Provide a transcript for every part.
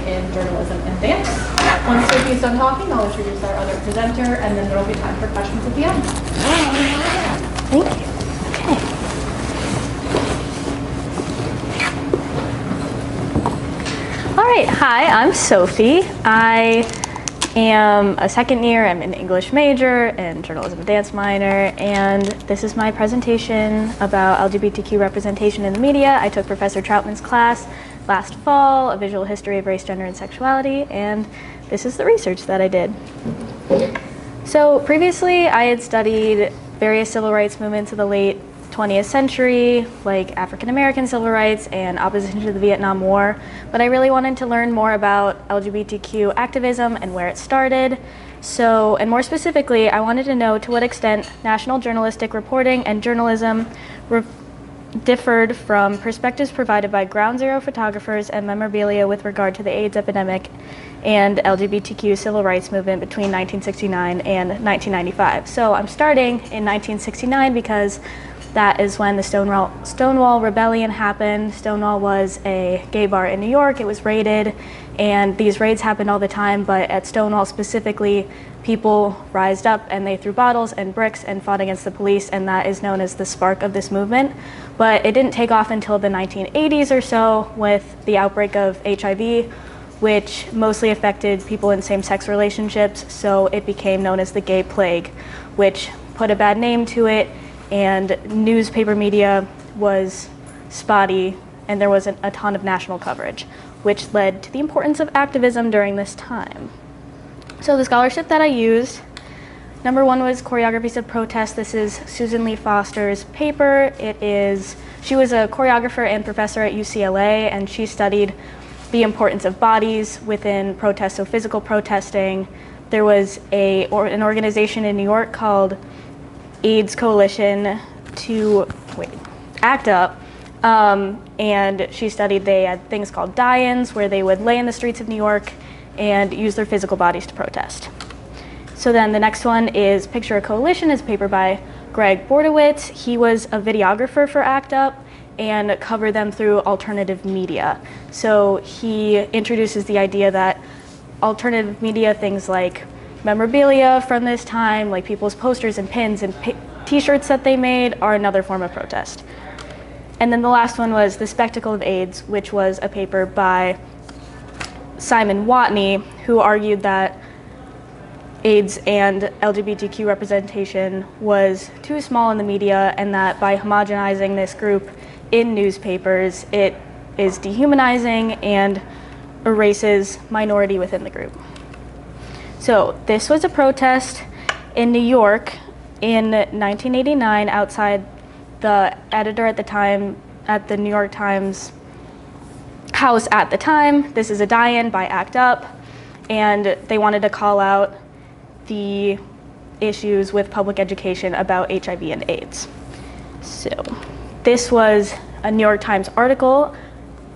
in journalism and dance. Once Sophie's done talking, I'll introduce our other presenter, and then there will be time for questions at the end. Thank you. Okay. All right, hi, I'm Sophie. I am a second year. I'm an English major and journalism and dance minor, and this is my presentation about LGBTQ representation in the media. I took Professor Troutman's class last fall, A Visual History of Race, Gender, and Sexuality, and this is the research that I did. So previously, I had studied various civil rights movements of the late 20th century, like African American civil rights and opposition to the Vietnam War, but I really wanted to learn more about LGBTQ activism and where it started. So, and more specifically, I wanted to know to what extent national journalistic reporting and journalism differed from perspectives provided by ground zero photographers and memorabilia with regard to the AIDS epidemic and LGBTQ civil rights movement between 1969 and 1995. So I'm starting in 1969 because that is when the Stonewall Rebellion happened. Stonewall was a gay bar in New York. It was raided, and these raids happened all the time, but at Stonewall specifically, people rised up and they threw bottles and bricks and fought against the police, and that is known as the spark of this movement. But it didn't take off until the 1980s or so with the outbreak of HIV, which mostly affected people in same-sex relationships, so it became known as the gay plague, which put a bad name to it, and newspaper media was spotty, and there wasn't a ton of national coverage, which led to the importance of activism during this time. So the scholarship that I used, number one was Choreographies of Protest. This is Susan Lee Foster's paper. She was a choreographer and professor at UCLA, and she studied the importance of bodies within protests, so physical protesting. There was an organization in New York called AIDS Coalition to ACT UP, and she studied, they had things called die-ins where they would lay in the streets of New York and use their physical bodies to protest. So then the next one is Picture a Coalition. It's a paper by Greg Bordowitz. He was a videographer for ACT UP and covered them through alternative media. So he introduces the idea that alternative media, things like memorabilia from this time, like people's posters and pins and t-shirts that they made, are another form of protest. And then the last one was The Spectacle of AIDS, which was a paper by Simon Watney, who argued that AIDS and LGBTQ representation was too small in the media, and that by homogenizing this group in newspapers, it is dehumanizing and erases minority within the group. So this was a protest in New York in 1989 outside the editor at the time at the New York Times house at the time. This is a die-in by ACT UP, and they wanted to call out the issues with public education about HIV and AIDS. So this was a New York Times article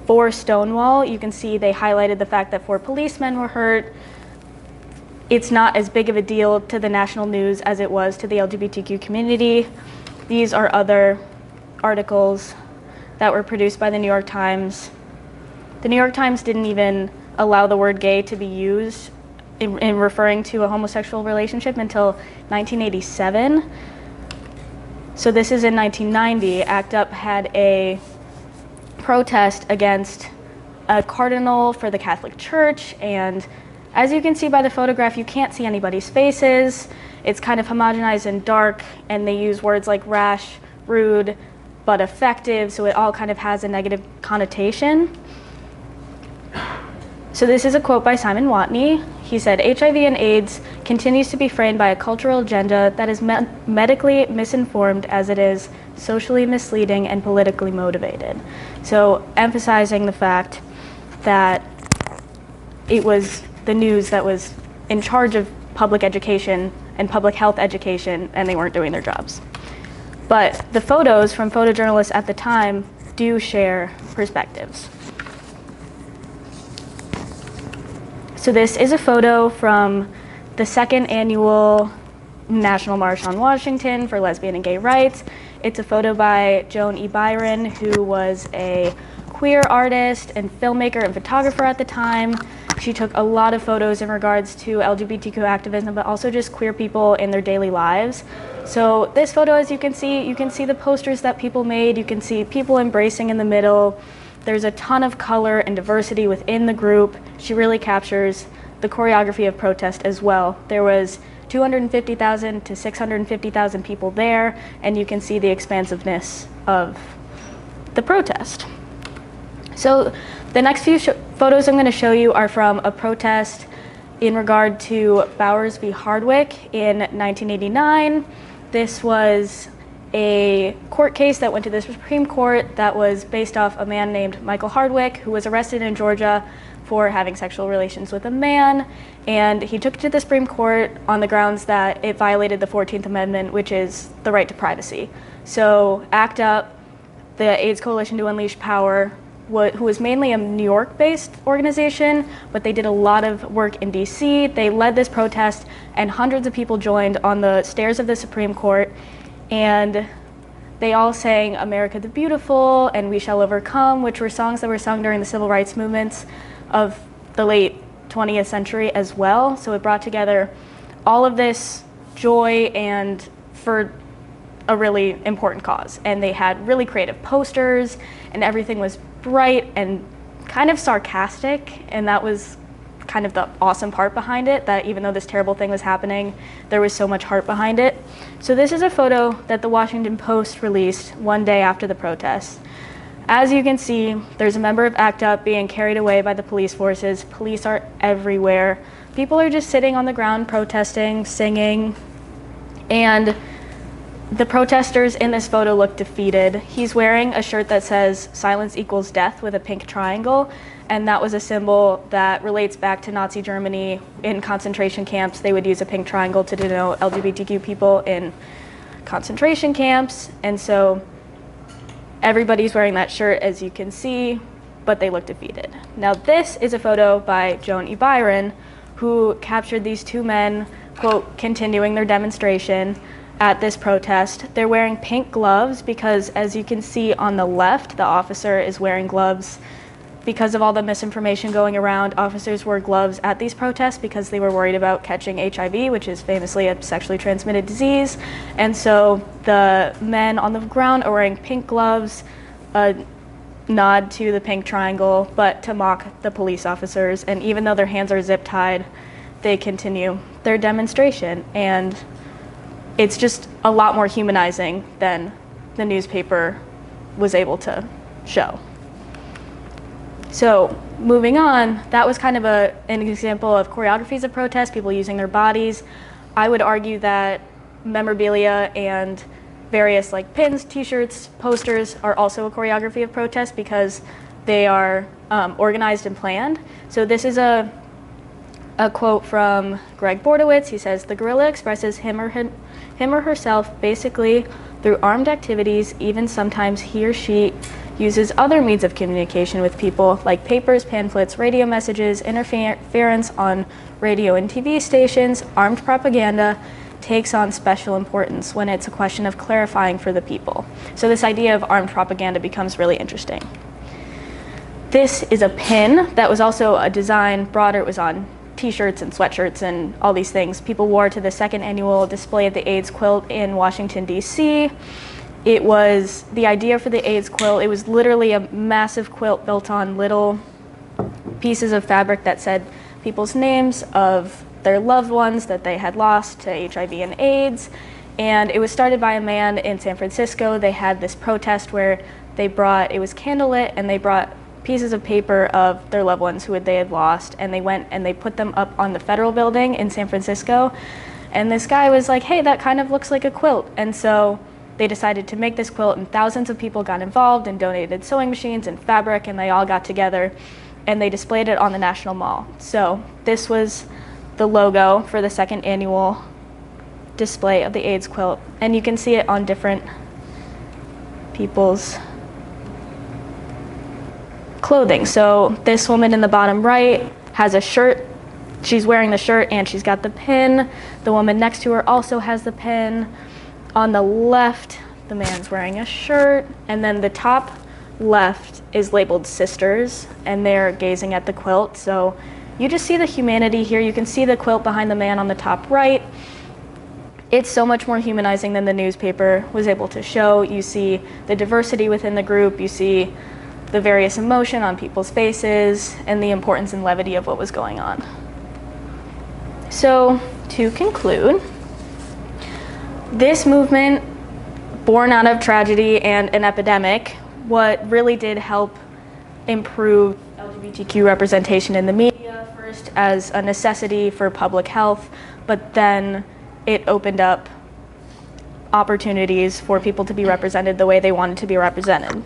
for Stonewall. You can see they highlighted the fact that 4 policemen were hurt. It's not as big of a deal to the national news as it was to the LGBTQ community. These are other articles that were produced by the New York Times. The New York Times didn't even allow the word gay to be used in referring to a homosexual relationship until 1987. So this is in 1990. ACT UP had a protest against a cardinal for the Catholic Church, and as you can see by the photograph, you can't see anybody's faces. It's kind of homogenized and dark, and they use words like rash, rude, but effective, so it all kind of has a negative connotation. So this is a quote by Simon Watney. He said, "HIV and AIDS continues to be framed by a cultural agenda that is medically misinformed as it is socially misleading and politically motivated." So emphasizing the fact that it was the news that was in charge of public education and public health education, and they weren't doing their jobs. But the photos from photojournalists at the time do share perspectives. So this is a photo from the second annual National March on Washington for lesbian and gay rights. It's a photo by Joan E. Byron, who was a queer artist and filmmaker and photographer at the time. She took a lot of photos in regards to LGBTQ activism, but also just queer people in their daily lives. So this photo, as you can see the posters that people made. You can see people embracing in the middle. There's a ton of color and diversity within the group. She really captures the choreography of protest as well. There was 250,000 to 650,000 people there, and you can see the expansiveness of the protest. So the next few photos I'm going to show you are from a protest in regard to Baugher v. Hardwick in 1989. This was a court case that went to the Supreme Court that was based off a man named Michael Hardwick, who was arrested in Georgia for having sexual relations with a man, and he took it to the Supreme Court on the grounds that it violated the 14th Amendment, which is the right to privacy. So ACT UP, the AIDS Coalition to Unleash Power, who was mainly a New York-based organization, but they did a lot of work in DC. They led this protest, and hundreds of people joined on the stairs of the Supreme Court, and they all sang America the Beautiful and We Shall Overcome, which were songs that were sung during the civil rights movements of the late 20th century as well. So it brought together all of this joy and for a really important cause. And they had really creative posters, and everything was bright and kind of sarcastic, and that was kind of the awesome part behind it, that even though this terrible thing was happening, there was so much heart behind it. So this is a photo that the Washington Post released one day after the protest. As you can see, there's a member of ACT UP being carried away by the police forces. Police are everywhere. People are just sitting on the ground protesting, singing, and the protesters in this photo look defeated. He's wearing a shirt that says "Silence equals death" with a pink triangle, and that was a symbol that relates back to Nazi Germany. In concentration camps, they would use a pink triangle to denote LGBTQ people in concentration camps, and so everybody's wearing that shirt, as you can see, but they look defeated. Now this is a photo by Joan E. Byron, who captured these two men, quote, continuing their demonstration at this protest. They're wearing pink gloves because, as you can see on the left, the officer is wearing gloves. Because of all the misinformation going around, officers wore gloves at these protests because they were worried about catching HIV, which is famously a sexually transmitted disease. And so the men on the ground are wearing pink gloves, a nod to the pink triangle, but to mock the police officers. And even though their hands are zip tied, they continue their demonstration. And it's just a lot more humanizing than the newspaper was able to show. So moving on, that was kind of an example of choreographies of protest, people using their bodies. I would argue that memorabilia and various like pins, t-shirts, posters are also a choreography of protest because they are organized and planned. So this is a quote from Greg Bordowitz. He says, "The guerrilla expresses him or herself basically through armed activities, even sometimes he or she uses other means of communication with people like papers, pamphlets, radio messages, interference on radio and TV stations. Armed propaganda takes on special importance when it's a question of clarifying for the people." So this idea of armed propaganda becomes really interesting. This is a pin that was also a design broader. It was on t-shirts and sweatshirts and all these things people wore to the second annual display of the AIDS quilt in Washington, D.C. It was the idea for the AIDS quilt. It was literally a massive quilt built on little pieces of fabric that said people's names of their loved ones that they had lost to HIV and AIDS. And it was started by a man in San Francisco. They had this protest where it was candlelit, and they brought pieces of paper of their loved ones who they had lost, and they went and they put them up on the Federal Building in San Francisco. And this guy was like, "Hey, that kind of looks like a quilt." And so they decided to make this quilt, and thousands of people got involved and donated sewing machines and fabric, and they all got together and they displayed it on the National Mall. So this was the logo for the second annual display of the AIDS quilt, and you can see it on different people's clothing. So this woman in the bottom right has a shirt. She's wearing the shirt and she's got the pin. The woman next to her also has the pin. On the left, the man's wearing a shirt, and then the top left is labeled sisters, and they're gazing at the quilt. So you just see the humanity here. You can see the quilt behind the man on the top right. It's so much more humanizing than the newspaper was able to show. You see the diversity within the group. You see the various emotion on people's faces and the importance and levity of what was going on. So to conclude, this movement, born out of tragedy and an epidemic, what really did help improve LGBTQ representation in the media, first as a necessity for public health, but then it opened up opportunities for people to be represented the way they wanted to be represented.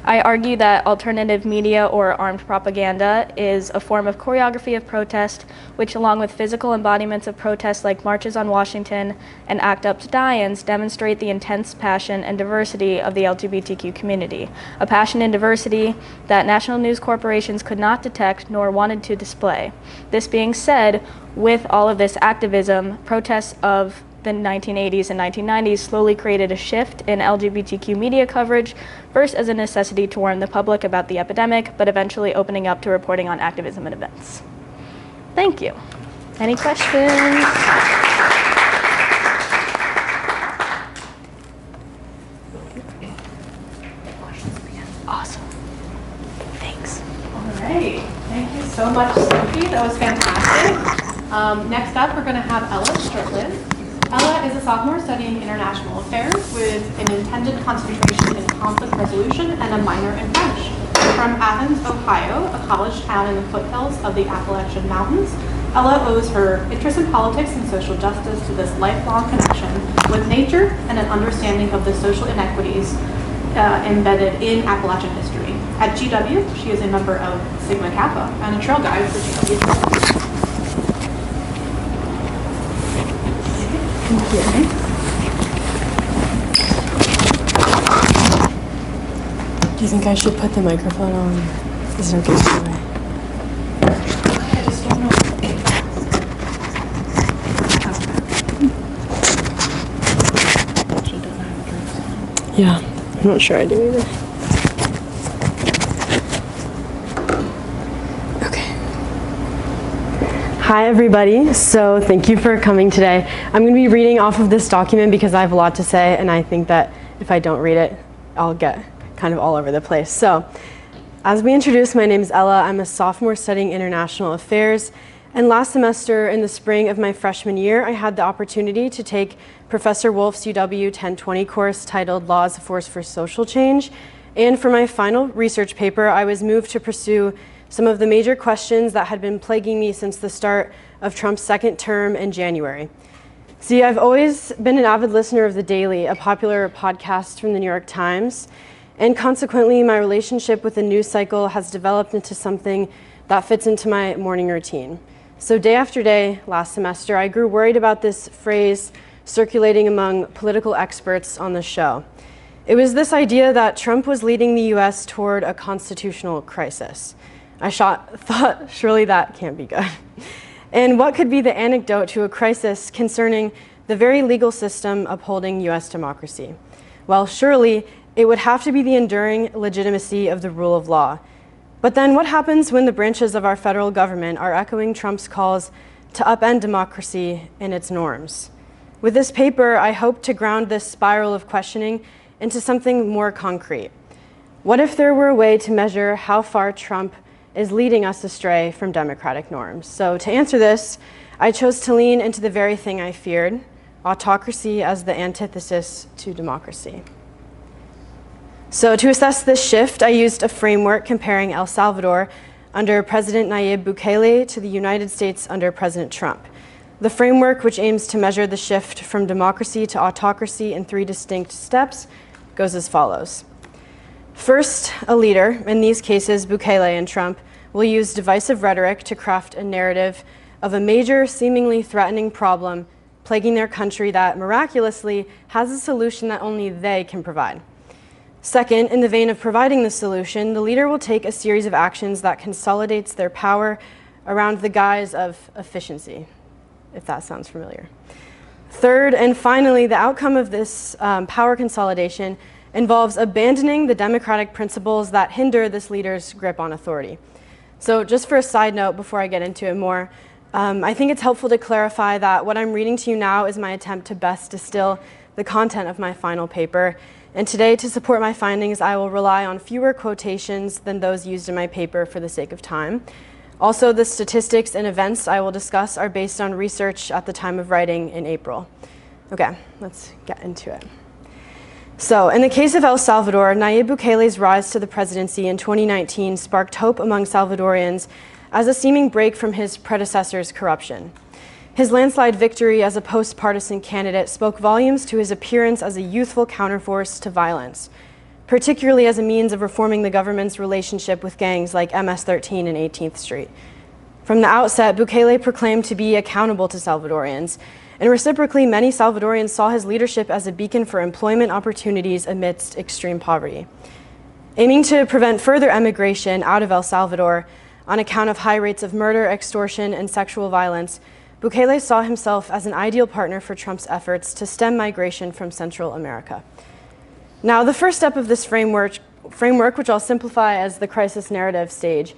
I argue that alternative media or armed propaganda is a form of choreography of protest, which along with physical embodiments of protest like marches on Washington and Act Up to Die-ins demonstrate the intense passion and diversity of the LGBTQ community, a passion and diversity that national news corporations could not detect nor wanted to display. This being said, with all of this activism, protests of the 1980s and 1990s slowly created a shift in LGBTQ media coverage, first as a necessity to warn the public about the epidemic, but eventually opening up to reporting on activism and events. Thank you. Any questions? Awesome. Thanks. All right. Thank you so much, Sophie. That was fantastic. Next up, we're going to have Ella Troutman. Ella is a sophomore studying international affairs with an intended concentration in conflict resolution and a minor in French. From Athens, Ohio, a college town in the foothills of the Appalachian Mountains, Ella owes her interest in politics and social justice to this lifelong connection with nature and an understanding of the social inequities embedded in Appalachian history. At GW, she is a member of Sigma Kappa and a trail guide for GW. Do you think I should put the microphone on? Is it okay to way? I just don't know. Yeah, I'm not sure I do either. Hi everybody, so thank you for coming today. I'm going to be reading off of this document because I have a lot to say, and I think that if I don't read it, I'll get kind of all over the place. So, as we introduced, my name is Ella. I'm a sophomore studying international affairs, and last semester in the spring of my freshman year, I had the opportunity to take Professor Wolf's UW 1020 course titled Law as a Force for Social Change, and for my final research paper, I was moved to pursue some of the major questions that had been plaguing me since the start of Trump's second term in January. See, I've always been an avid listener of The Daily, a popular podcast from the New York Times, and consequently, my relationship with the news cycle has developed into something that fits into my morning routine. So day after day, last semester, I grew worried about this phrase circulating among political experts on the show. It was this idea that Trump was leading the US toward a constitutional crisis. I thought, surely that can't be good. And what could be the antidote to a crisis concerning the very legal system upholding US democracy? Well, surely it would have to be the enduring legitimacy of the rule of law. But then what happens when the branches of our federal government are echoing Trump's calls to upend democracy and its norms? With this paper, I hope to ground this spiral of questioning into something more concrete. What if there were a way to measure how far Trump is leading us astray from democratic norms? So to answer this, I chose to lean into the very thing I feared, autocracy as the antithesis to democracy. So to assess this shift, I used a framework comparing El Salvador under President Nayib Bukele to the United States under President Trump. The framework, which aims to measure the shift from democracy to autocracy in 3 distinct steps, goes as follows. First, a leader, in these cases Bukele and Trump, will use divisive rhetoric to craft a narrative of a major, seemingly threatening problem plaguing their country that miraculously has a solution that only they can provide. Second, in the vein of providing the solution, the leader will take a series of actions that consolidates their power around the guise of efficiency, if that sounds familiar. Third, and finally, the outcome of this power consolidation involves abandoning the democratic principles that hinder this leader's grip on authority. So just for a side note before I get into it more, I think it's helpful to clarify that what I'm reading to you now is my attempt to best distill the content of my final paper. And today, to support my findings, I will rely on fewer quotations than those used in my paper for the sake of time. Also, the statistics and events I will discuss are based on research at the time of writing in April. Okay, let's get into it. So, in the case of El Salvador, Nayib Bukele's rise to the presidency in 2019 sparked hope among Salvadorians as a seeming break from his predecessor's corruption. His landslide victory as a post-partisan candidate spoke volumes to his appearance as a youthful counterforce to violence, particularly as a means of reforming the government's relationship with gangs like MS-13 and 18th Street. From the outset, Bukele proclaimed to be accountable to Salvadorians, and reciprocally, many Salvadorians saw his leadership as a beacon for employment opportunities amidst extreme poverty. Aiming to prevent further emigration out of El Salvador on account of high rates of murder, extortion, and sexual violence, Bukele saw himself as an ideal partner for Trump's efforts to stem migration from Central America. Now, the first step of this framework, which I'll simplify as the crisis narrative stage,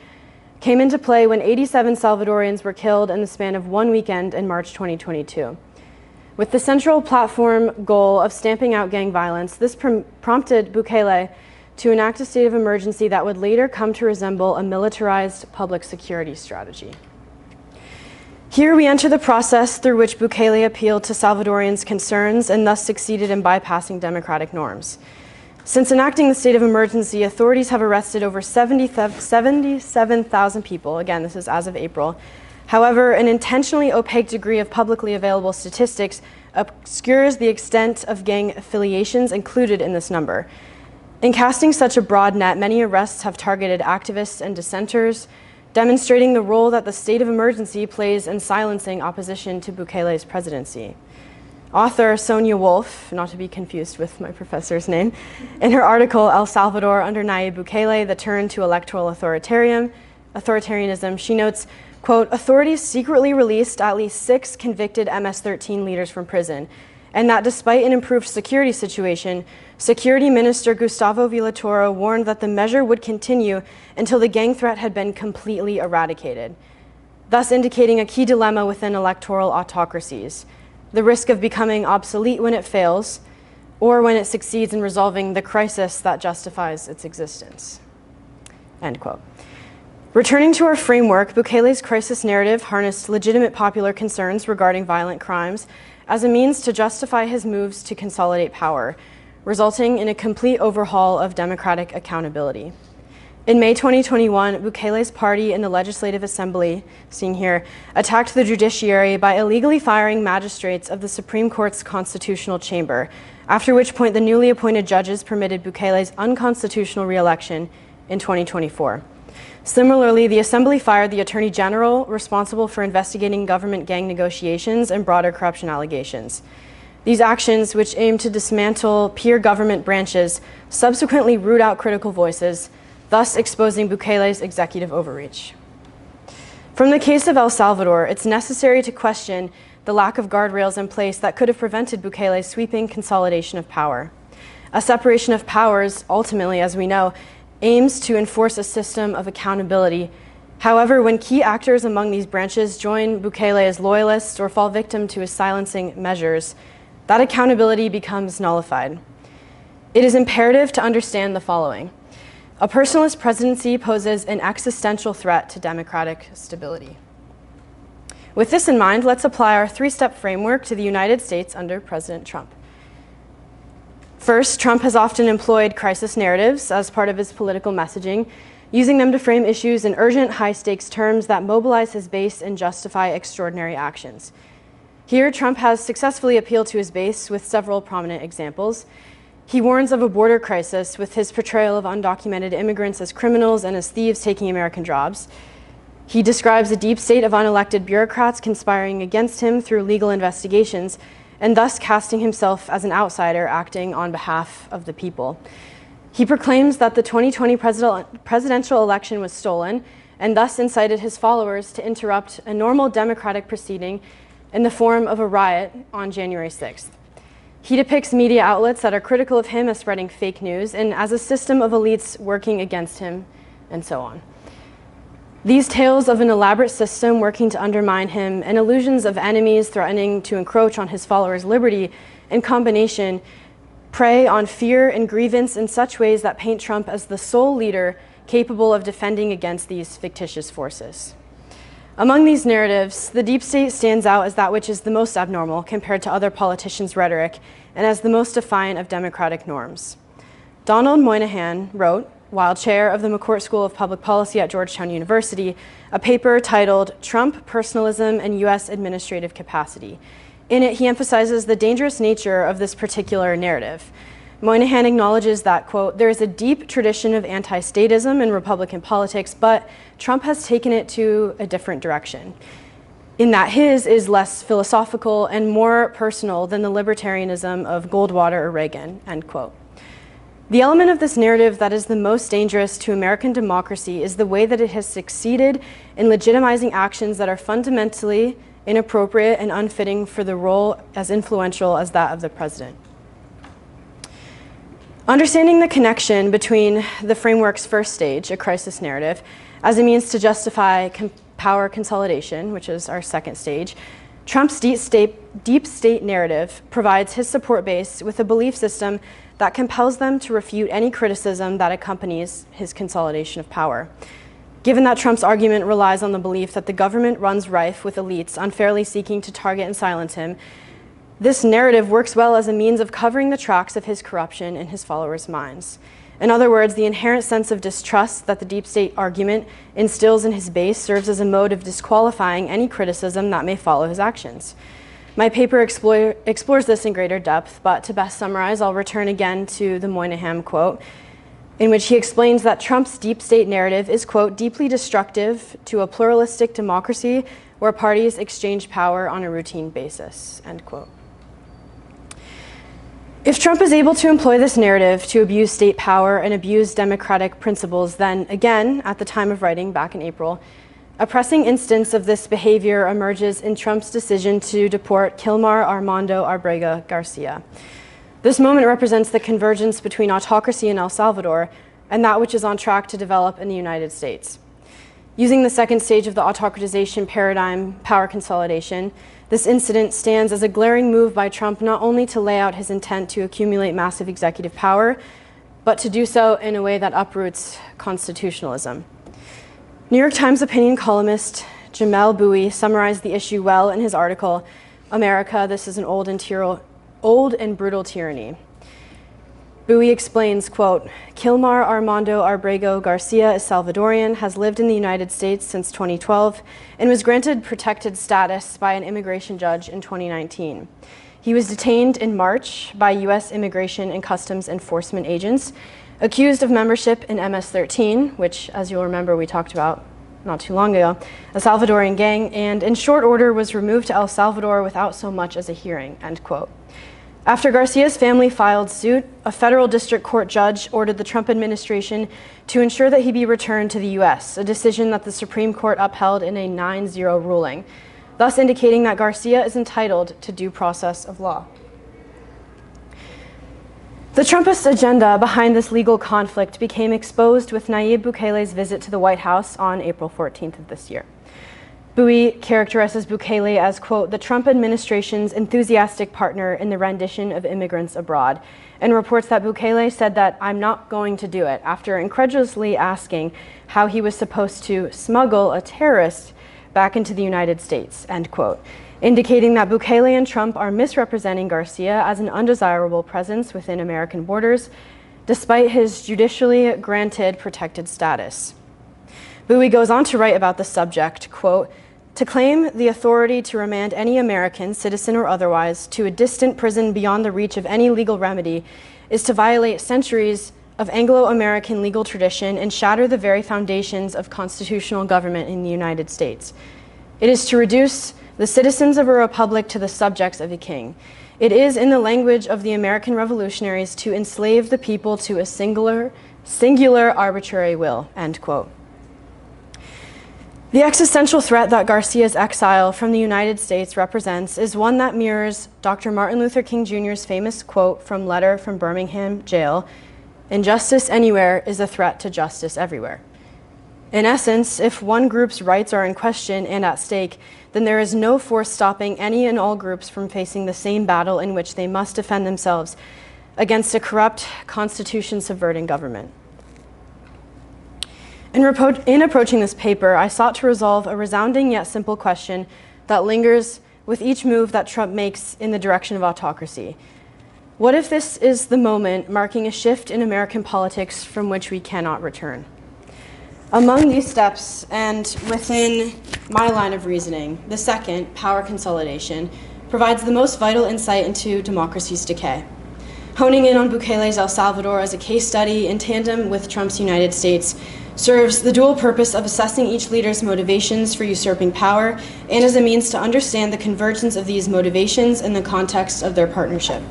came into play when 87 Salvadorians were killed in the span of one weekend in March 2022. With the central platform goal of stamping out gang violence, this prompted Bukele to enact a state of emergency that would later come to resemble a militarized public security strategy. Here we enter the process through which Bukele appealed to Salvadorians' concerns and thus succeeded in bypassing democratic norms. Since enacting the state of emergency, authorities have arrested over 77,000 people. Again, this is as of April. However, an intentionally opaque degree of publicly available statistics obscures the extent of gang affiliations included in this number. In casting such a broad net, many arrests have targeted activists and dissenters, demonstrating the role that the state of emergency plays in silencing opposition to Bukele's presidency. Author Sonia Wolf, not to be confused with my professor's name, in her article, El Salvador under Nayib Bukele, The Turn to Electoral Authoritarianism, she notes, quote, authorities secretly released at least 6 convicted MS-13 leaders from prison, and that despite an improved security situation, Security Minister Gustavo Villatoro warned that the measure would continue until the gang threat had been completely eradicated, thus indicating a key dilemma within electoral autocracies: the risk of becoming obsolete when it fails, or when it succeeds in resolving the crisis that justifies its existence. End quote. Returning to our framework, Bukele's crisis narrative harnessed legitimate popular concerns regarding violent crimes as a means to justify his moves to consolidate power, resulting in a complete overhaul of democratic accountability. In May 2021, Bukele's party in the Legislative Assembly, seen here, attacked the judiciary by illegally firing magistrates of the Supreme Court's constitutional chamber, after which point the newly appointed judges permitted Bukele's unconstitutional re-election in 2024. Similarly, the Assembly fired the Attorney General responsible for investigating government gang negotiations and broader corruption allegations. These actions, which aim to dismantle peer government branches, subsequently root out critical voices, thus exposing Bukele's executive overreach. From the case of El Salvador, it's necessary to question the lack of guardrails in place that could have prevented Bukele's sweeping consolidation of power. A separation of powers, ultimately, as we know, aims to enforce a system of accountability. However, when key actors among these branches join Bukele as loyalists or fall victim to his silencing measures, that accountability becomes nullified. It is imperative to understand the following. A personalist presidency poses an existential threat to democratic stability. With this in mind, let's apply our 3-step framework to the United States under President Trump. First, Trump has often employed crisis narratives as part of his political messaging, using them to frame issues in urgent, high-stakes terms that mobilize his base and justify extraordinary actions. Here, Trump has successfully appealed to his base with several prominent examples. He warns of a border crisis with his portrayal of undocumented immigrants as criminals and as thieves taking American jobs. He describes a deep state of unelected bureaucrats conspiring against him through legal investigations, and thus casting himself as an outsider acting on behalf of the people. He proclaims that the 2020 presidential election was stolen, and thus incited his followers to interrupt a normal democratic proceeding in the form of a riot on January 6th. He depicts media outlets that are critical of him as spreading fake news and as a system of elites working against him, and so on. These tales of an elaborate system working to undermine him and illusions of enemies threatening to encroach on his followers' liberty in combination prey on fear and grievance in such ways that paint Trump as the sole leader capable of defending against these fictitious forces. Among these narratives, the deep state stands out as that which is the most abnormal compared to other politicians' rhetoric and as the most defiant of democratic norms. Donald Moynihan wrote, while chair of the McCourt School of Public Policy at Georgetown University, a paper titled Trump, Personalism, and U.S. Administrative Capacity. In it, he emphasizes the dangerous nature of this particular narrative. Moynihan acknowledges that, quote, there is a deep tradition of anti-statism in Republican politics, but Trump has taken it to a different direction, in that his is less philosophical and more personal than the libertarianism of Goldwater or Reagan, end quote. The element of this narrative that is the most dangerous to American democracy is the way that it has succeeded in legitimizing actions that are fundamentally inappropriate and unfitting for the role as influential as that of the president. Understanding the connection between the framework's first stage, a crisis narrative, as a means to justify power consolidation, which is our second stage, Trump's deep state narrative provides his support base with a belief system that compels them to refute any criticism that accompanies his consolidation of power. Given that Trump's argument relies on the belief that the government runs rife with elites unfairly seeking to target and silence him, this narrative works well as a means of covering the tracks of his corruption in his followers' minds. In other words, the inherent sense of distrust that the deep state argument instills in his base serves as a mode of disqualifying any criticism that may follow his actions. My paper explores this in greater depth, but to best summarize, I'll return again to the Moynihan quote, in which he explains that Trump's deep state narrative is, quote, deeply destructive to a pluralistic democracy where parties exchange power on a routine basis, end quote. If Trump is able to employ this narrative to abuse state power and abuse democratic principles, then again, at the time of writing back in April, a pressing instance of this behavior emerges in Trump's decision to deport Kilmar Armando Arbrega Garcia. This moment represents the convergence between autocracy in El Salvador and that which is on track to develop in the United States. Using the second stage of the autocratization paradigm, power consolidation, this incident stands as a glaring move by Trump not only to lay out his intent to accumulate massive executive power, but to do so in a way that uproots constitutionalism. New York Times opinion columnist Jamel Bouie summarized the issue well in his article, America, This is an Old and Brutal Tyranny. Bouie explains, quote, Kilmar Armando Arbrego Garcia is Salvadorian, has lived in the United States since 2012, and was granted protected status by an immigration judge in 2019. He was detained in March by U.S. Immigration and Customs Enforcement agents, accused of membership in MS-13, which, as you'll remember, we talked about not too long ago, a Salvadorian gang, and in short order was removed to El Salvador without so much as a hearing, end quote. After Garcia's family filed suit, a federal district court judge ordered the Trump administration to ensure that he be returned to the U.S., a decision that the Supreme Court upheld in a 9-0 ruling, thus indicating that Garcia is entitled to due process of law. The Trumpist agenda behind this legal conflict became exposed with Nayib Bukele's visit to the White House on April 14th of this year. Bouie characterizes Bukele as, quote, the Trump administration's enthusiastic partner in the rendition of immigrants abroad, and reports that Bukele said that I'm not going to do it after incredulously asking how he was supposed to smuggle a terrorist back into the United States, end quote, indicating that Bukele and Trump are misrepresenting Garcia as an undesirable presence within American borders, despite his judicially granted protected status. Bouie goes on to write about the subject, quote, to claim the authority to remand any American, citizen or otherwise, to a distant prison beyond the reach of any legal remedy is to violate centuries of Anglo-American legal tradition and shatter the very foundations of constitutional government in the United States. It is to reduce the citizens of a republic to the subjects of a king. It is, in the language of the American revolutionaries, to enslave the people to a singular arbitrary will, end quote. The existential threat that Garcia's exile from the United States represents is one that mirrors Dr. Martin Luther King Jr.'s famous quote from Letter from Birmingham Jail, "Injustice anywhere is a threat to justice everywhere." In essence, if one group's rights are in question and at stake, then there is no force stopping any and all groups from facing the same battle in which they must defend themselves against a corrupt, constitution-subverting government. In approaching this paper, I sought to resolve a resounding yet simple question that lingers with each move that Trump makes in the direction of autocracy. What if this is the moment marking a shift in American politics from which we cannot return? Among these steps, and within my line of reasoning, the second, power consolidation, provides the most vital insight into democracy's decay. Honing in on Bukele's El Salvador as a case study in tandem with Trump's United States serves the dual purpose of assessing each leader's motivations for usurping power and as a means to understand the convergence of these motivations in the context of their partnership.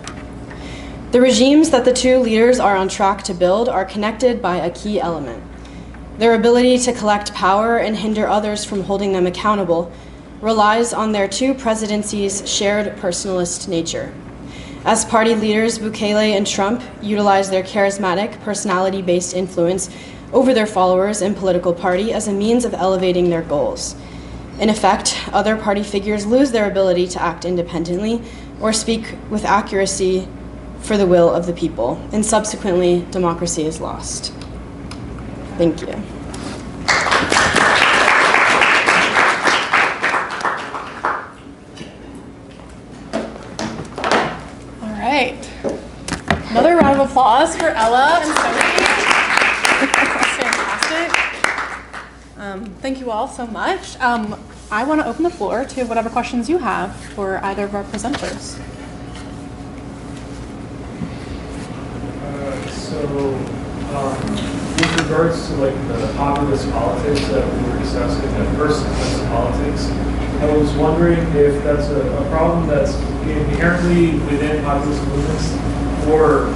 The regimes that the two leaders are on track to build are connected by a key element. Their ability to collect power and hinder others from holding them accountable relies on their two presidencies' shared personalist nature. As party leaders, Bukele and Trump utilize their charismatic, personality-based influence over their followers and political party as a means of elevating their goals. In effect, other party figures lose their ability to act independently or speak with accuracy for the will of the people, and subsequently, democracy is lost. Thank you. All right. Another round of applause for Ella and Sophie. That's fantastic. Thank you all so much. I want to open the floor to whatever questions you have for either of our presenters. With regards to the populist politics that we were discussing, the personalist politics, I was wondering if that's a problem that's inherently within populist movements, or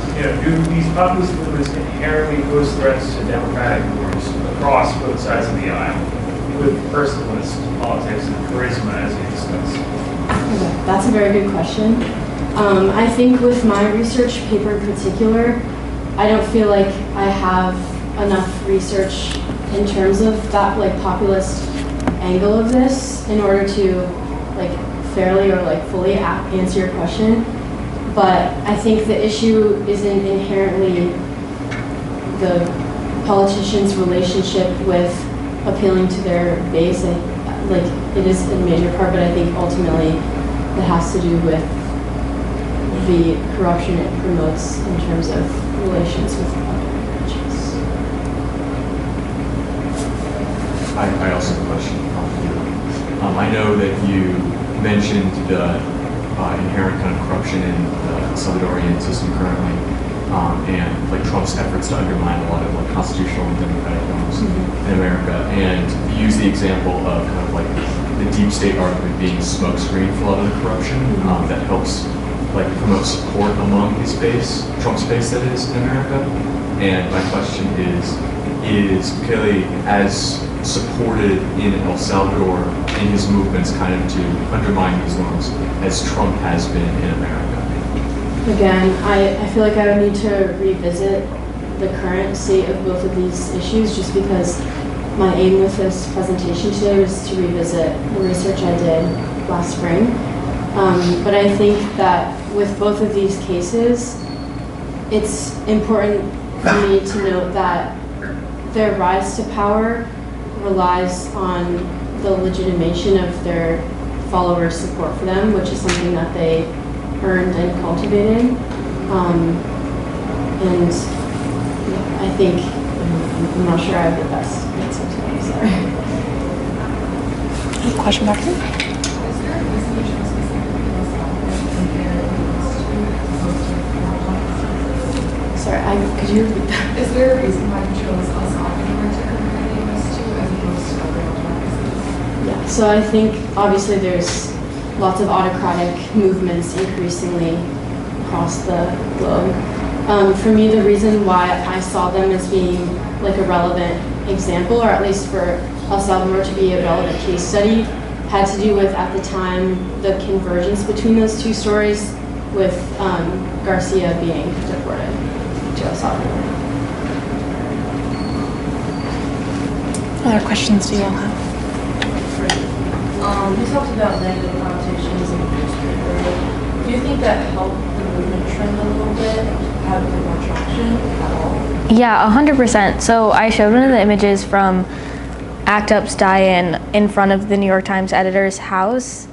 do these populist movements inherently pose threats to democratic groups across both sides of the aisle, with personalist politics and charisma as you discussed? That's a very good question. I think with my research paper in particular, I don't feel like I have enough research in terms of that populist angle of this in order to fairly or fully answer your question. But I think the issue isn't inherently the politicians' relationship with appealing to their base. It is a major part, but I think ultimately it has to do with the corruption it promotes in terms of relations with other countries. I also have a question. I know that you mentioned the inherent kind of corruption in the Salvadorian system currently, and Trump's efforts to undermine a lot of constitutional and democratic norms in America, and you use the example of the deep state argument being a smokescreen for a lot of the corruption that helps promote support among his base, Trump's base that is, in America. And my question is Bukele as supported in El Salvador in his movements kind of to undermine these norms as Trump has been in America? Again, I feel like I would need to revisit the current state of both of these issues, just because my aim with this presentation today was to revisit the research I did last spring. But I think that with both of these cases, it's important for me to note that their rise to power relies on the legitimation of their followers' support for them, which is something that they earned and cultivated. And I think, I'm not sure I have the best answer to that, sorry. Question back here? Is there a reason you chose specifically El Salvador to compare those two as opposed to Sorry, could you repeat that? Is there a reason why you chose El Salvador to compare the US to as opposed to other alternatives? Yeah, so I think obviously there's lots of autocratic movements increasingly across the globe. For me, the reason why I saw them as being a relevant example, or at least for El Salvador to be a relevant case study had to do with, at the time, the convergence between those two stories, with Garcia being deported to El Salvador. Other questions do you all have? You talked about negative connotations in the newspaper. Do you think that helped the movement trend a little bit, have more traction at all? Yeah, 100%. So I showed one of the images from ACT UP's die-in in front of the New York Times editor's house.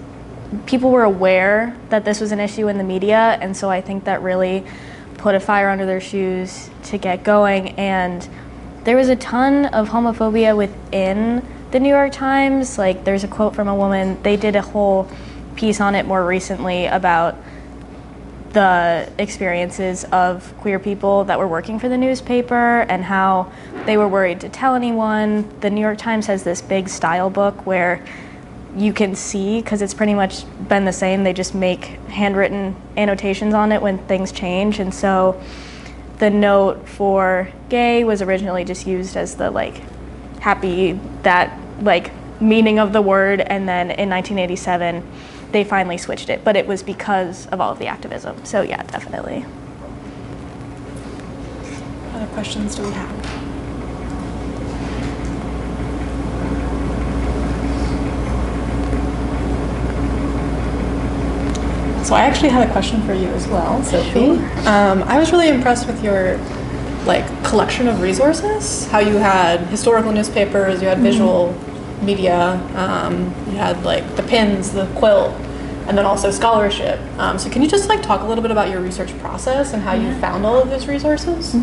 People were aware that this was an issue in the media, and so I think that really put a fire under their shoes to get going. And there was a ton of homophobia within the New York Times. Like, there's a quote from a woman, they did a whole piece on it more recently about the experiences of queer people that were working for the newspaper and how they were worried to tell anyone. The New York Times has this big style book where you can see, because it's pretty much been the same, they just make handwritten annotations on it when things change. And so the note for gay was originally just used as the like happy, that like meaning of the word, and then in 1987 they finally switched it, but it was because of all of the activism. So yeah, definitely. Other questions do we have? So I actually had a question for you as well, Sophie. I was really impressed with your collection of resources, how you had historical newspapers, you had visual media, you had the pins, the quilt, and then also scholarship. So can you just talk a little bit about your research process and how you found all of those resources?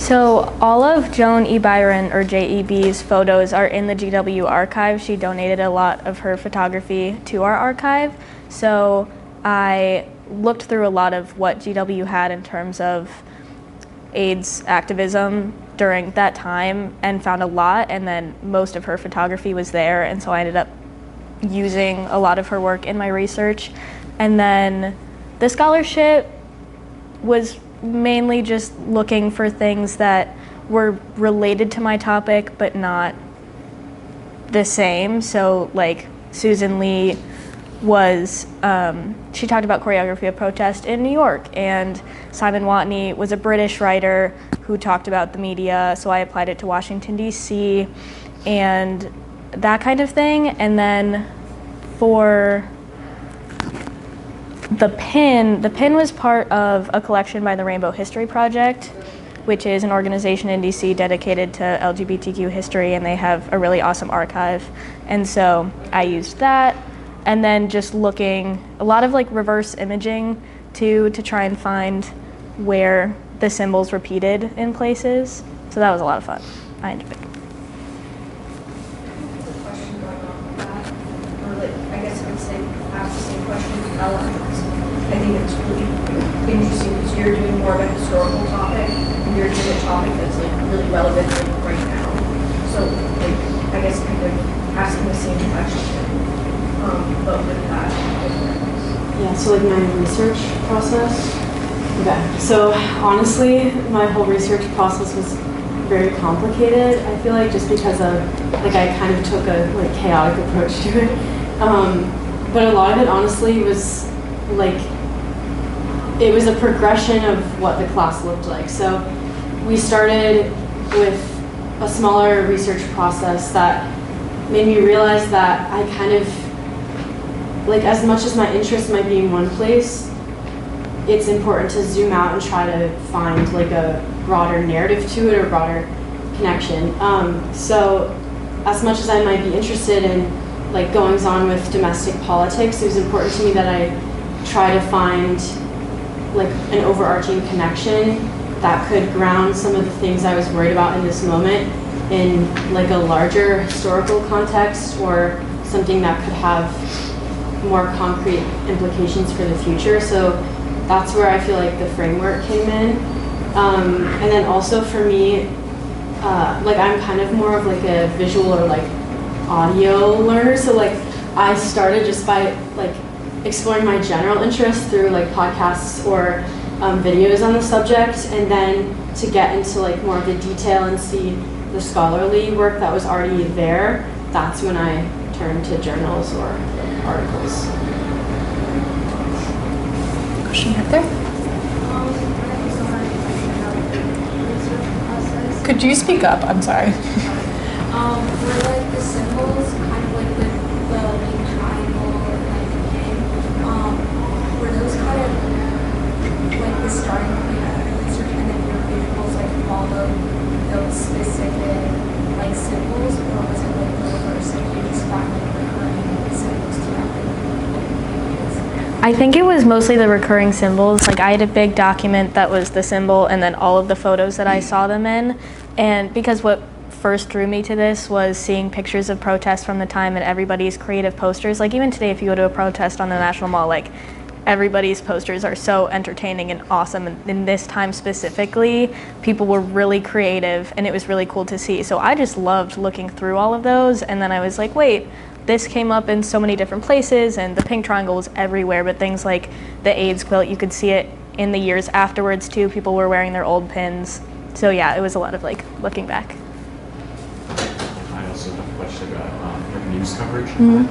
So all of Joan E. Byron, or JEB's, photos are in the GW archive. She donated a lot of her photography to our archive. So I looked through a lot of what GW had in terms of AIDS activism during that time and found a lot, and then most of her photography was there, and so I ended up using a lot of her work in my research. And then the scholarship was mainly just looking for things that were related to my topic but not the same. So Susan Lee was, she talked about choreography of protest in New York, and Simon Watney was a British writer who talked about the media, so I applied it to Washington, D.C., and that kind of thing. And then for the pin was part of a collection by the Rainbow History Project, which is an organization in DC dedicated to LGBTQ history, and they have a really awesome archive. And so I used that, and then just looking, a lot of reverse imaging to try and find where the symbols repeated in places. So that was a lot of fun. I enjoyed it. Question going on with that, or I guess I would say ask the same question to Ella, because I think it's really interesting because you're doing more of a historical topic and you're doing a topic that's really relevant right now. So I guess kind of asking the same question, but with that difference. Yeah, so my research process. Okay, so honestly, my whole research process was very complicated. I feel just because of I kind of took a chaotic approach to it. But a lot of it honestly was it was a progression of what the class looked like. So we started with a smaller research process that made me realize that I kind of as much as my interest might be in one place, it's important to zoom out and try to find a broader narrative to it or broader connection. So as much as I might be interested in goings on with domestic politics, it was important to me that I try to find an overarching connection that could ground some of the things I was worried about in this moment in a larger historical context, or something that could have more concrete implications for the future. So that's where I feel the framework came in. And then also for me, I'm kind of more of a visual or audio learner. So I started just by exploring my general interest through podcasts or videos on the subject, and then to get into more of the detail and see the scholarly work that was already there. that's when I turn to journals or articles. Question right there. Could you speak up? I'm sorry. Were like the symbols kind of like the big triangle and like the king, were those kind of like the starting point of your research, and then your visuals like follow those specific like symbols, or was it like the reverse, like you just find like recurring symbols throughout the I think it was mostly the recurring symbols. Like I had a big document that was the symbol and then all of the photos that I saw them in. And because what first drew me to this was seeing pictures of protests from the time and everybody's creative posters. Like even today, if you go to a protest on the National Mall, like everybody's posters are so entertaining and awesome. And in this time specifically, people were really creative and it was really cool to see. So I just loved looking through all of those. And then I was like, wait, this came up in so many different places and the pink triangle was everywhere, but things like the AIDS quilt, you could see it in the years afterwards too. People were wearing their old pins. So yeah, it was a lot of like looking back. I also have a question about like news coverage of the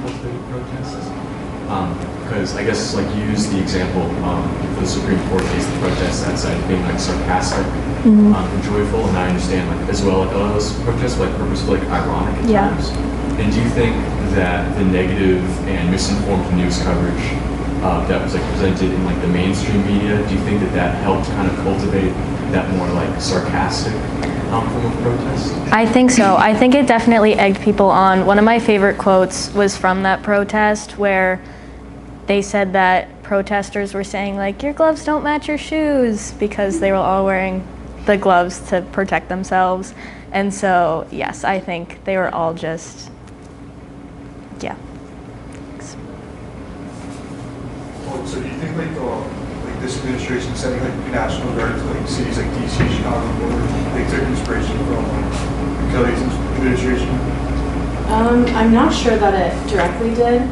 protests. Because I guess like you used the example for the Supreme Court case, the protests outside being like sarcastic and joyful, and I understand like as well like those protests like purposefully like ironic at times. And do you think that the negative and misinformed news coverage that was like presented in like the mainstream media, do you think that that helped kind of cultivate that more like sarcastic form of protest? I think so. I think it definitely egged people on. One of my favorite quotes was from that protest where they said that protesters were saying like, your gloves don't match your shoes, because they were all wearing the gloves to protect themselves. And so, yes, I think they were all just, yeah. Oh, so do you think like this administration sending like national guard to like cities like DC, Chicago, they took inspiration from like Kelly's administration? I'm not sure that it directly did,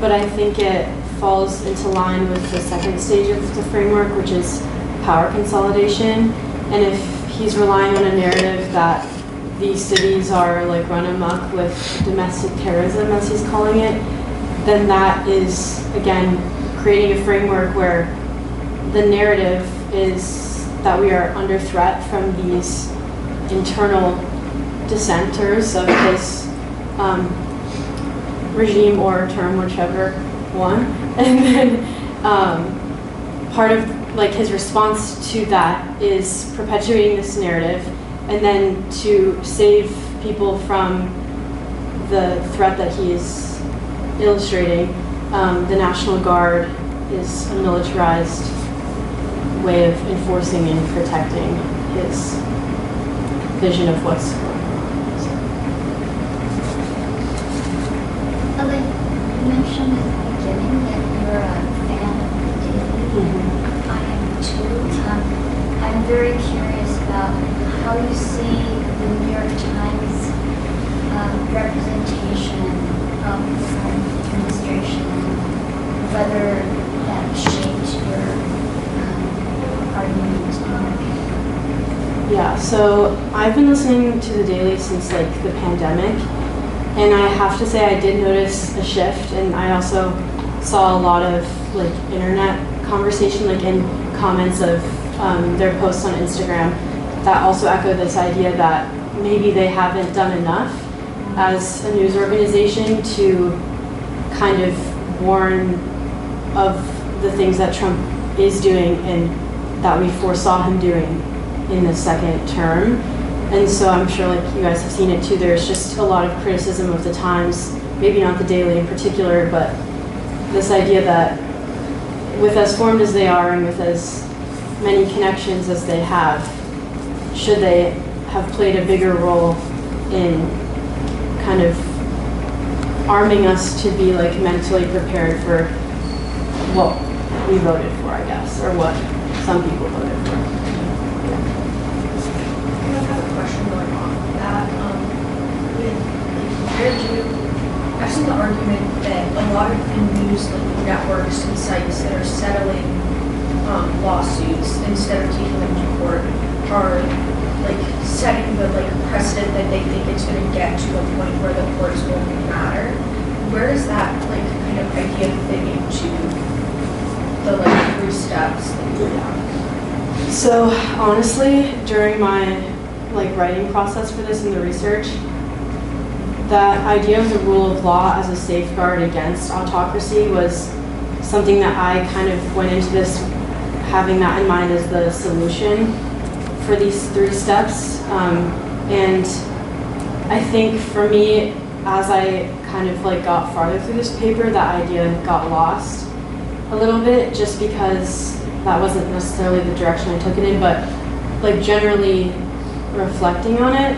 but I think it falls into line with the second stage of the framework, which is power consolidation. And if he's relying on a narrative that these cities are like run amok with domestic terrorism, as he's calling it, then that is, again, creating a framework where the narrative is that we are under threat from these internal dissenters of his regime or term, whichever one. And then part of like his response to that is perpetuating this narrative, and then to save people from the threat that he is illustrating, the National Guard is a militarized way of enforcing and protecting his vision of what's going on. You mentioned at the beginning that you're a fan of the Daily. I am too. I'm very curious about how you see the New York Times representation of the current administration, whether that shaped your argument on it. Yeah, so I've been listening to the Daily since like the pandemic, and I have to say I did notice a shift, and I also saw a lot of like internet conversation, like in comments of their posts on Instagram, that also echo this idea that maybe they haven't done enough as a news organization to kind of warn of the things that Trump is doing and that we foresaw him doing in the second term. And so I'm sure like you guys have seen it too, there's just a lot of criticism of the Times, maybe not the Daily in particular, but this idea that with as formed as they are and with as many connections as they have, should they have played a bigger role in kind of arming us to be like mentally prepared for what we voted for, I guess, or what some people voted for. I have a question going on with that. Compared to, I've seen the argument that a lot of the news networks and sites that are settling lawsuits instead of taking them to court are like setting the like precedent that they think it's going to get to a point where the courts won't matter. Where does that like kind of idea fit into the like 3 steps that you have? So honestly, during my like writing process for this and the research, that idea of the rule of law as a safeguard against autocracy was something that I kind of went into this having that in mind as the solution for these 3 steps. And I think for me, as I kind of like got farther through this paper, that idea got lost a little bit just because that wasn't necessarily the direction I took it in, but like generally reflecting on it,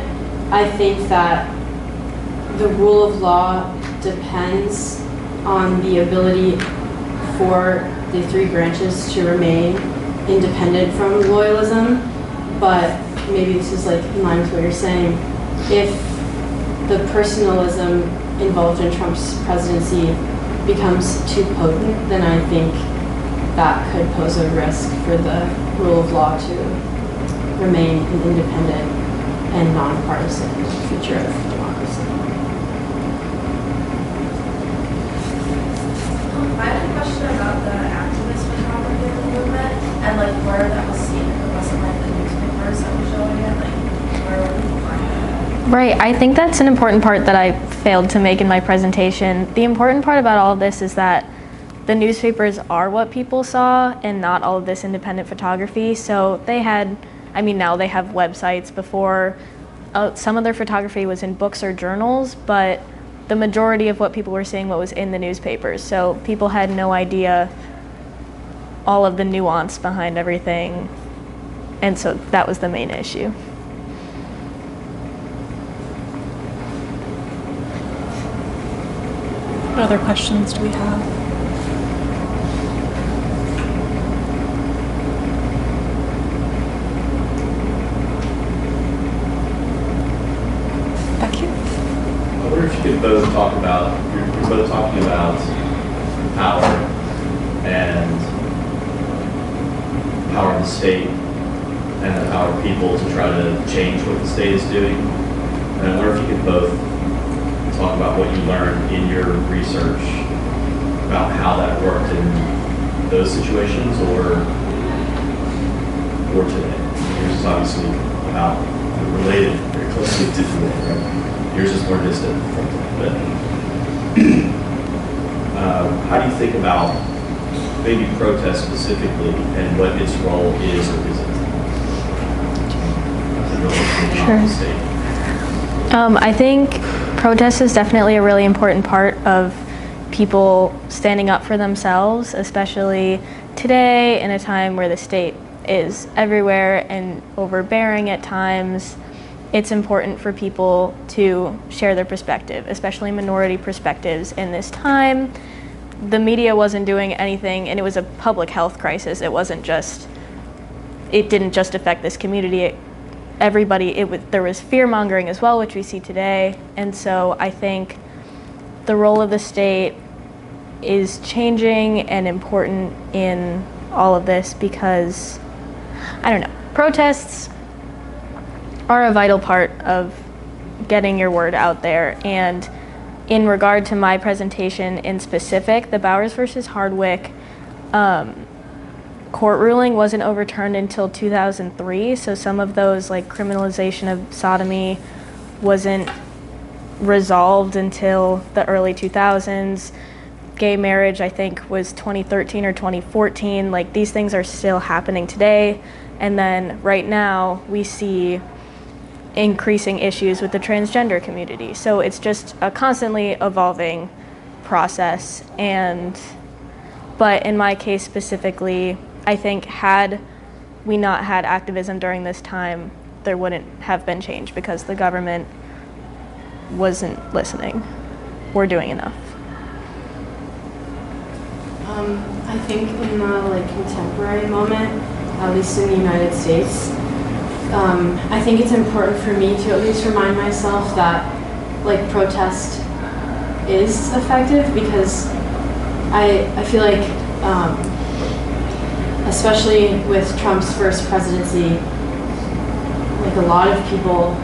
I think that the rule of law depends on the ability for the 3 branches to remain independent from loyalism. But maybe this is like in line with what you're saying. If the personalism involved in Trump's presidency becomes too potent, then I think that could pose a risk for the rule of law to remain an independent and nonpartisan feature of democracy. I had a question about the activist photography of the movement and like where that was seen. If it wasn't like the newspapers that were showing it, like where would people find it? Right, I think that's an important part that I failed to make in my presentation. The important part about all of this is that the newspapers are what people saw and not all of this independent photography. So they had, I mean now they have websites. Before, some of their photography was in books or journals, but the majority of what people were seeing what was in the newspapers. So people had no idea all of the nuance behind everything. And so that was the main issue. What other questions do we have? Back here. I wonder if you could both talk about, you're both talking about power and power of the state and the power of people to try to change what the state is doing. And I wonder if you could both talk about what you learned in your research about how that worked in those situations or today. Yours is obviously about related very closely to today, right? Yours is more distant from today. But how do you think about maybe protest specifically and what its role is or isn't in relation to the state? I think protest is definitely a really important part of people standing up for themselves, especially today in a time where the state is everywhere and overbearing at times. It's important for people to share their perspective, especially minority perspectives in this time. The media wasn't doing anything, and it was a public health crisis. It didn't just affect this community. There was fear-mongering as well, which we see today. And so I think the role of the state is changing and important in all of this because, I don't know, protests are a vital part of getting your word out there. And in regard to my presentation in specific, the Baugher versus Hardwick court ruling wasn't overturned until 2003, so some of those, like criminalization of sodomy, wasn't resolved until the early 2000s. Gay marriage, I think, was 2013 or 2014. Like, these things are still happening today. And then right now, we see increasing issues with the transgender community. So it's just a constantly evolving process. But in my case specifically, I think had we not had activism during this time, there wouldn't have been change because the government wasn't listening or doing enough. I think in the contemporary moment, at least in the United States, I think it's important for me to at least remind myself that protest is effective because I feel like especially with Trump's first presidency, like a lot of people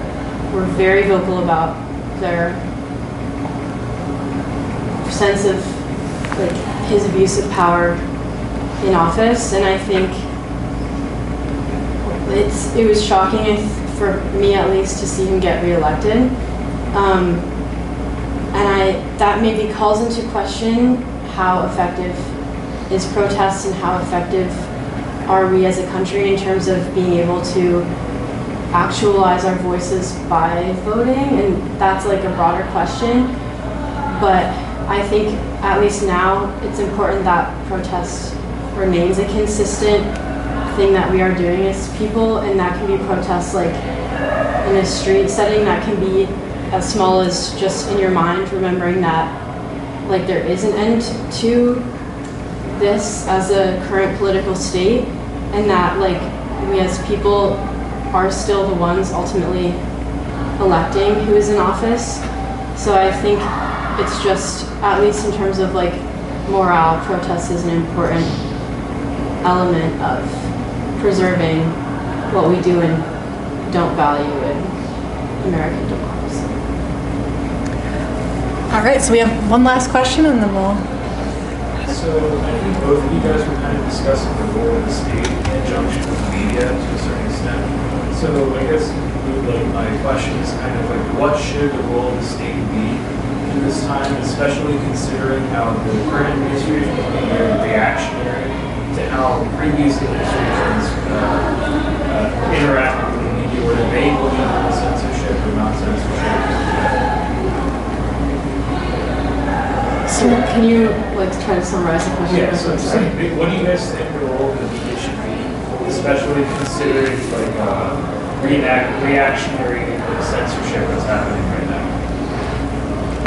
were very vocal about their sense of like his abuse of power in office, and I think it was shocking for me at least to see him get reelected, and that maybe calls into question how effective is protest and how effective are we as a country in terms of being able to actualize our voices by voting, and that's like a broader question. But I think at least now it's important that protest remains a consistent thing that we are doing as people, and that can be protests like in a street setting, that can be as small as just in your mind remembering that like there is an end to this as a current political state, and that like we as people are still the ones ultimately electing who is in office. So I think it's just, at least in terms of like morale, protest is an important element of preserving what we do and don't value in American democracy. All right, so we have one last question and then we'll... So I think both of you guys were kind of discussing the role of the state in conjunction with the media to a certain extent. So I guess like my question is kind of like, what should the role of the state be in this time, especially considering how the current administration is being very reactionary to how previous administrations interacted with the media, whether they believe in censorship or not censorship. So can you like try to summarize the question? Yeah, so what do you guys think the role of the media should be, especially considering like reactionary censorship that's happening right now?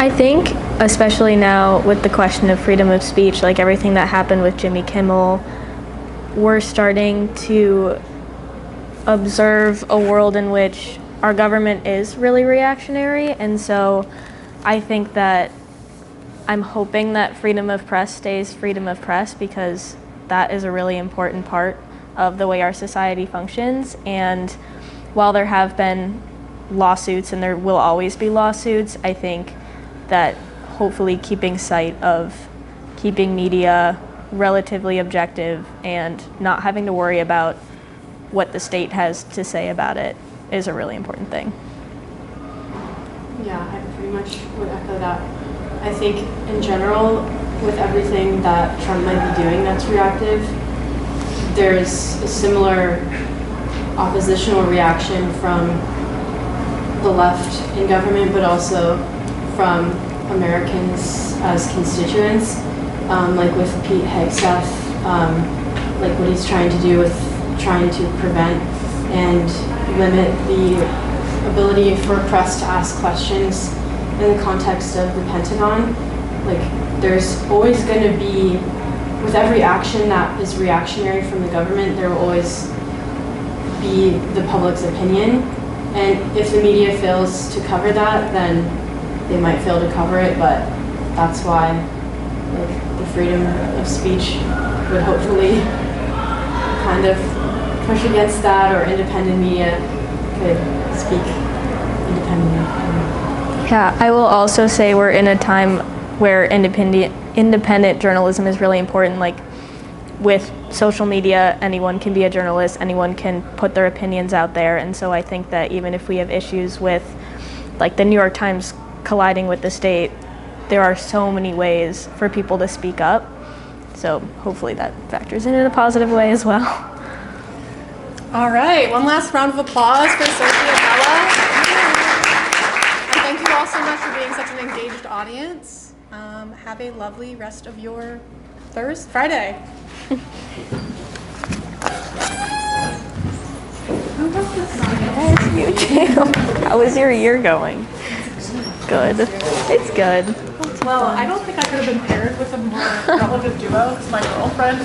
I think, especially now with the question of freedom of speech, like everything that happened with Jimmy Kimmel, we're starting to observe a world in which our government is really reactionary, and so I think that I'm hoping that freedom of press stays freedom of press, because that is a really important part of the way our society functions. And while there have been lawsuits and there will always be lawsuits, I think that hopefully keeping sight of keeping media relatively objective and not having to worry about what the state has to say about it is a really important thing. Yeah, I pretty much would echo that. I think in general, with everything that Trump might be doing that's reactive, there's a similar oppositional reaction from the left in government, but also from Americans as constituents, like with Pete Hegseth, like what he's trying to do with trying to prevent and limit the ability for press to ask questions in the context of the Pentagon. Like, there's always going to be, with every action that is reactionary from the government, there will always be the public's opinion. And if the media fails to cover that, then they might fail to cover it, but that's why like, the freedom of speech would hopefully kind of push against that, or independent media could speak independently. Yeah, I will also say we're in a time where independent journalism is really important. Like with social media, anyone can be a journalist, anyone can put their opinions out there, and so I think that even if we have issues with like the New York Times colliding with the state, there are so many ways for people to speak up. So hopefully that factors in a positive way as well. All right, one last round of applause for Sophie and Ella. And thank you all so much for being such an engaged audience. Have a lovely rest of your Friday. Nice you too. How was your year going? Good. It's good. Well, I don't think I could have been paired with a more relative duo because my girlfriend